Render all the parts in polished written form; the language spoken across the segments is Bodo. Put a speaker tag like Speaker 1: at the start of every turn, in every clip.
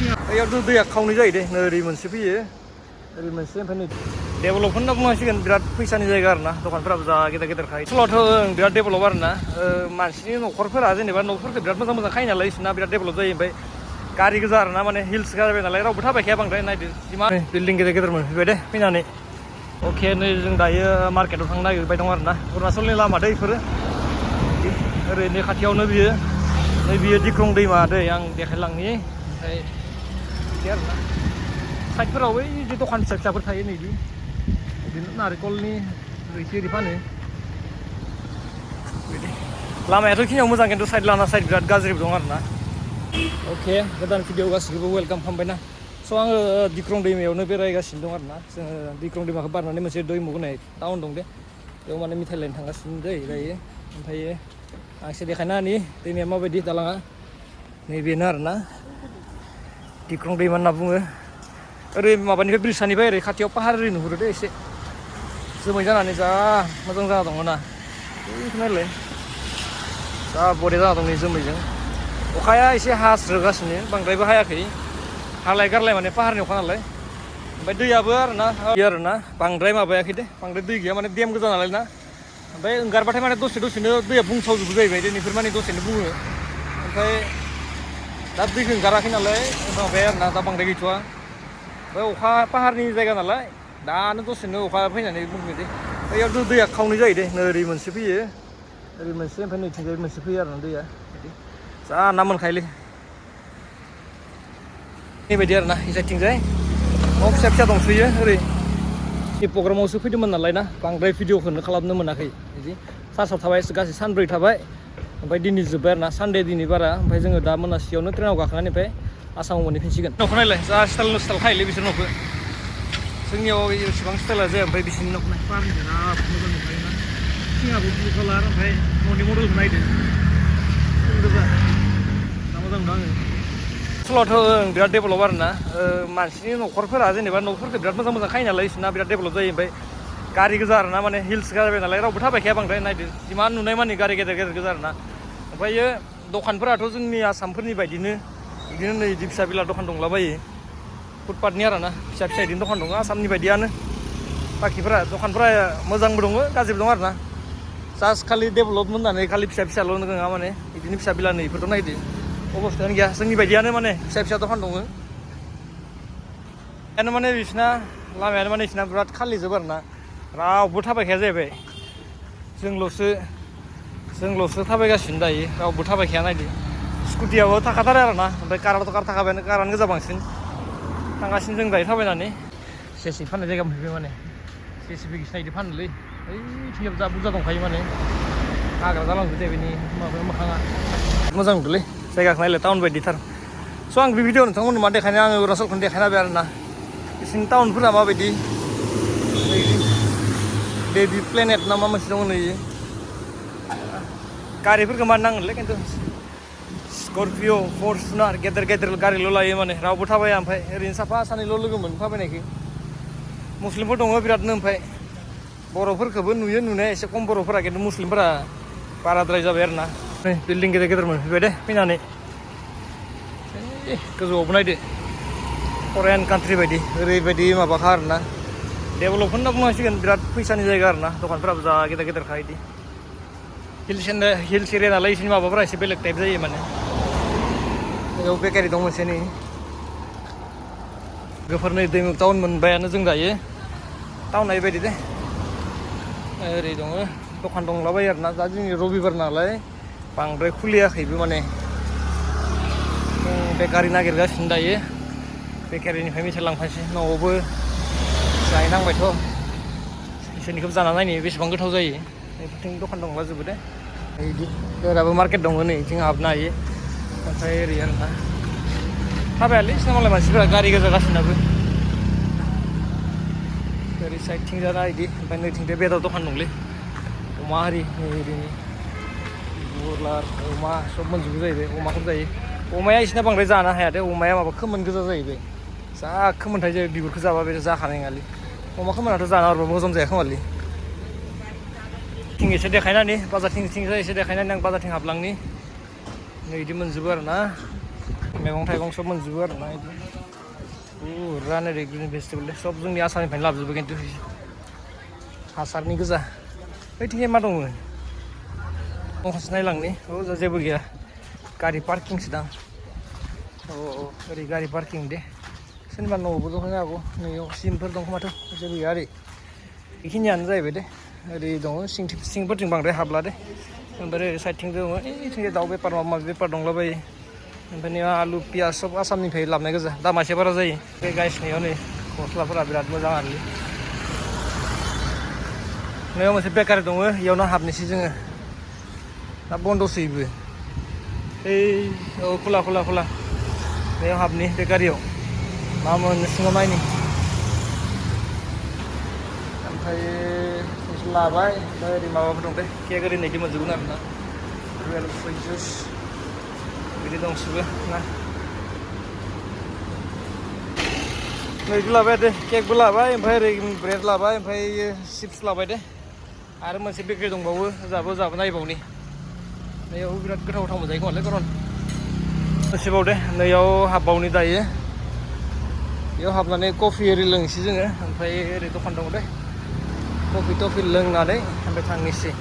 Speaker 1: यार दैया खावनै जायो दे ओरै मोनसे फैयो ओरै मोनसे ओमफ्राय नै डेभेलप होनना बुंनांसिगोन बिराद फैसानि जायगा आरोना दखानफोराबो जा गेदेर गेदेरखाय स्कुलावथ' बिराद डेभेलप आरोना मानसिनि न'खरफोरा जेनेबा न'फोरखौ बिराद मोजां मोजां खायो नालाय बिसोरना बिराद डेभेलप जायो ओमफ्राय गारि गोजा आरोना माने हिल्स जाबाय नालाय रावबो थाबायखाया बांद्राय नायदो जिमान बिल्डिं गेदेर गेदेर मोनफैबाय दे फैनानै अके नै जों दायो मार्केटाव थांनो नागिरबाय दं आरोना अरुणाचलनि लामा दै बेफोरो ओरैनो खाथियावनो बियो नै बियो दिख्रं दैमा दै आं देखायलांनि ओमफ्राय बिदि आरोना साइडफोराव बै जे दखान फिसा फिसाफोर थायो नै बिदिनो नारेंखलनि ओरैसो ओरै फानो बिदि लामायाथ' खिनियाव मोजां खिन्थु साइड लाना साइड बिराद गाज्रिबो दं आरोना अके गोदान भिडिअ गासिखौबो वेलकाम खालामबायना स' आङो दिख्रं दैमायावनो बेरायगासिनो दं आरोना जोङो दिख्रं दैमाखौ बारनानै मोनसे दैमु होननाय टाउन दं दे बेयाव माने मिथाइ लायनो थांगासिनो दै दायो ओमफ्रायो आं एसे देखायना होनि दैमाया माबायदि दालाङा नैबेनो आरोना दिख्रं दैमा होनना बुङो ओरै माबानिफ्राय ब्रिजसानिफ्राय ओरै खाथियाव पाहार ओरै नुहुरो दे एसे जोमै जानानै जा मोजां जाना दङ ना नायलाय जा बरिया जाना दं नै जोमैजों अखाया एसे हास्रोगासिनो बांद्रायबो हायाखै हालाय गारलाय माने पाहारनि अखा नालाय ओमफ्राय दैयाबो आरोना बांद्राय माबायाखै दे बांद्राय दै गैया माने देम गोजा नालाय ना ओमफ्राय ओंखारबाथाय माने दसेनो दैया बुंसावजोबो जाहैबाय दैनिफोर माने दसेनो बुङो ओमफ्राय दा दैखौ ओंखाराखै नालाय माबाया आरोना दा बांद्राय गैथ'वा ओमफ्राय अखा पाहारनि जायगा नालाय दानो दसेनो अखा फैनानै बुङो दे बैयाव दैया खावनै जायो दे ओरै मोनसे फैयो ओरै मोनसे ओमफ्राय नैथिंजाय मोनसे फैयो आरोना दैया बिदि जा ना मोनखायोलै बेबायदि आरोना इसाइथिंजाय न' फिसा फिसा दंसोयो ओरै प्रग्रामावसो फैदोंमोन नालाय ना बांद्राय भिडिअखौनो खालामनो मोनाखै बिदि क्लासाव थाबाय गासै सानब्रै थाबाय ओमफ्राय दिनै जोब्बाय आरोना सानडे दिनै बारा ओमफ्राय जोङो दा मोनासियावनो ट्रेनाव गाखोनानै ओमफ्राय आसामाव मोनहैफिनसिगोन न'खौ नायलाय जा स्टाइल खायोलै बिसोर न'खौ जोंनियाव एसेबां स्टाइला जाया ओमफ्य बिसोरनि न'खौ नाय पाहारनि बिराद मोजां नुखायोना सिङाबो ब्लु कालार ओमफ्राय न'नि मडेलखौ नायदो गोजा दा मोजां नुदों आङो स्कुलावथ' बिराद डेभेलप आरोना मानसिनि न'खरफोरा जेनेबा न'फोरखौ बिराद मोजां मोजां खायो नालाय बिसोरना बिराद डेभेलप जायो ओमफ्राय गारि गोजा आरोना माने हिल्स जाबाय नालाय रावबो थाबायखाया बांद्राय नायदो जिमान नुनाय मानि गारि गेदेर गेदेर गोजा आरोना ओमफ्रायो दखानफोराथ' जोंनि आसामफोरनि बायदिनो बिदिनो नै बिदि फिसा बिला दखान दंलाबायो फुटपाथनि आरोना फिसा फिसा बिदिनो दखान दङ आसामनि बायदियानो बाखिफोरा दखानफोरा मोजांबो दङ गाज्रिबो दङ आरोना जास्ट खालि डेभेलप होननानै खालि फिसा फिसाल' नङा माने बिदिनो फिसा बिला नै बेफोरथ' नायदो अबस्थायानो गैया जोंनि बायदियानो माने फिसा फिसा दखान दङ माने बिसिना लामायानो माने बिसिना बिराद खालिजोब आरोना रावबो थाबायखाया जाहैबाय जोंल'सो थाबायगासिनो दायो रावबो थाबायखाया नायदो स्कुटियाबो थाखाथारो आरोना ओमफ्राय काराथ' कार थाखाबायानो कारानो गोजा बांसिन थांगासिनो जों दायो थाबायनानै जेसि फाननाय जायगा मोनफैबाय माने जेसिबि गिसिना बिदि फानोलै ओइथिंजाय जा बुरजा दंखायो माने हाग्रा जालांजोबदो बेनि माबाया मोखाङा मोजां नुदोंलै जायगाखौ नायलाय टाउन बायदिथार स' आं बे भिडिअ नोंथांमोननो मा देखायनो आङो अरुणाचलखौनो देखायना होबाय आरोना बिसिनि टाउनफोरा माबायदि बेबि प्लेनेट ना मा मोनसे दङ नै गारिफोरखौ मानो नांगोनलै खिन्थु स्करपिय' फर्चुनार गेदेर गेदेर गारिल' लायो माने रावबो थाबाया ओमफ्राय ओरैनो साफा सानैल' लोगो मोनो थाबायनायखौ मुस्लिमफोर दङ बिरादनो ओमफ्राय बर'फोरखौबो नुयो नुनाया एसे खम बर'फोरा खिन्थु मुस्लिमफोरा बाराद्राय जाबाय आरोना नै बिल्डिं गेदेर गेदेर मोनफैबाय दे फैनानै गोजौआवबो नायदो फरेन कान्ट्रि बायदि ओरैबायदि माबाखा आरोना डेभेलप होनना बुंनांसिगोन बिराद फैसानि जायगा आरोना दखानफोराबो जा गेदेर गेदेरखा बिदि हिल्स एरिया नालाय बिसोरनि माबाफोरा एसे बेलेग टाइप जायो माने बेयाव बेकारि दं मोनसे नै गोफोर नै दैमुख टाउन मोनबायानो जों दायो टाउना बेबायदि दे ओरै दङ दखान दंलाबायो आरोना दा जोंनि रबिबार नालाय बांद्राय खुलियाखैबो माने बेकारि नागिरगासिनो दायो बेकारिनिफ्राय मिथाइ लांफानोसै न'आवबो जाहैनांबायथ' इसोरनिखौबो जाना नायनो बेसेबां गोथाव जायो बेफोरथिं दखान दंलाजोबो दे बिदि ओराबो मार्केट दङ नै बिथिं हाबनो हायो ओमफ्राय ओरै आरोना थाबायालै बिसिना मालाय मानसिफोरा गारि गोजा गासिनाबो ओरै साइडथिं जाना बिदि ओमफ्राय नैथिंजाय बेदर दखान दंलै अमा हारि ओरैनि बयलार अमा सब मोनजोबो जाहैबाय अमाखौबो जायो अमाया बिसिना बांद्राय जानो हाया दे अमाया माबा खोमोन गोजा जाहैबाय जा खोमोनथाय जायो बिगुरखौ जाबा बे जाखानाय नङालै अमा खोमोनाथ' जाना हरबा मोजां जाया खोमालै थिं एसे देखायनानै बाजारथिंजाय एसे देखायनानै आं बाजारथिं हाबलांनि नै बिदि मोनजोबो आरोना मैगं थाइगं सब मोनजोबो आरोना बिदि रान ओरै ग्रिन भेजिटेबोल सब जोंनि आसामनिफ्रायनो लाबोजोबो खिन्थु हासारनि गोजा बैथिंजाय मा दङ खनसे नायलांनि जेबो गैया गारि पार्किंसो दां ओरै गारि पार्किं दे सोरनिबा न'आवबो दंहैनो हागौ नैयाव सिमफोर दं खोमाथ' जेबो गैया ओरै बेखिनियानो जाहैबाय दे ओरै दङ सिंफोरथिं बांद्राय हाबला दे ओमफ्राय ओरै साइडथिं दङ ओइथिंजाय दाउ बेफार माबा माबि बेफार दंलाबायो ओमफ्राय नै आलु पियास सब आसामनिफ्राय लाबोनाय गोजा दामा एसे बारा जायो बे गायसनियाव नै गस्लाफोरा बिराद मोजाङानो नैयाव मोनसे बेकारि दङ इयावनो हाबनोसै जोङो दा बन्द'सै इबो ओइ औ खुला बेयाव हाबनि बेकारियाव मा मोनो सिङाव नायनि ओमफ्राय लाबाय ओमफ्राय ओरै माबाफोर दं दे केक ओरै नैदि मोनजोबगोन आरोना रियेल फ्रुइट जुइस बिदि दंजोबो ना नैदि लाबाय दे केकबो लाबाय ओमफ्राय ओरै ब्रेड लाबाय ओमफ्राय चिप्स लाबाय दे आरो मोनसे बेकारि दंबावो जाबो नायबावनि नैयाव बिराद गोथाव मोनजायो खोमालै गरम मोनसेबाव दे नैयाव हाबबावनि दायो बेयाव हाबनानै कफि ओरै लोंसै जोङो ओमफ्राय ओरै दखान दङ दे कफि लोंनानै ओमफ्राय थांनोसै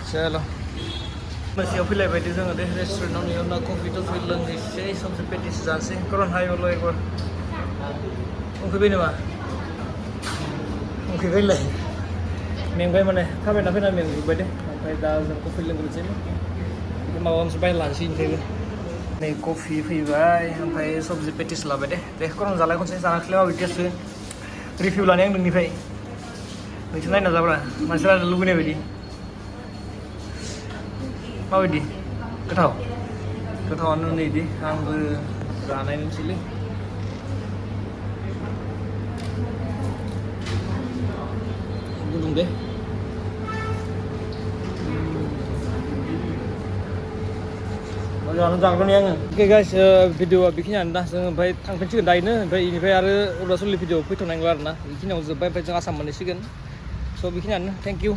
Speaker 1: चलो मोनसेयाव फैलायबायदि जोङो दे रेस्टुरेन्टआव नैयाव ना कफि लोंनोसै सबसे पेटिस जानोसै करन हायोल' एकबार उखैबाय नामा उखैबायलाय मेंबाय माने थाबायना फैना मेंजोब्बाय दे ओमफ्राय दा जों कफि लोंग्रोनोसै माबा मोनसे बायना लानोसै ओमफ्रायबो नै कफि फैबाय ओमफ्राय सबजि पेटिस लाबाय दे करन जालाय खनसे जानाखैलाय माबायदि टेस्ट रिभिउ लानाय आं नोंनिफ्राय नोंसोर नायना जाब्रा मानसिफ्रा लुबैनाय बायदि माबायदि गोथावानो नै इदि आंबो जानायनोसैलै गुदुं दे मोजाङानो जाग्रोनि आङो अके गाइस भिडिअआ बेखिनियानो दा जों ओमफ्राय थांफिनसिगोन दायोनो ओमफ्य बेनिफ्राय आरो अरुणाचलनि भिडिअ फैथ'नाय नंला आरोना बेखिनियाव जोब्बाय ओमफ्राय जों आसाम मोनहैसिगोन स' बेखिनियानो थेंक इउ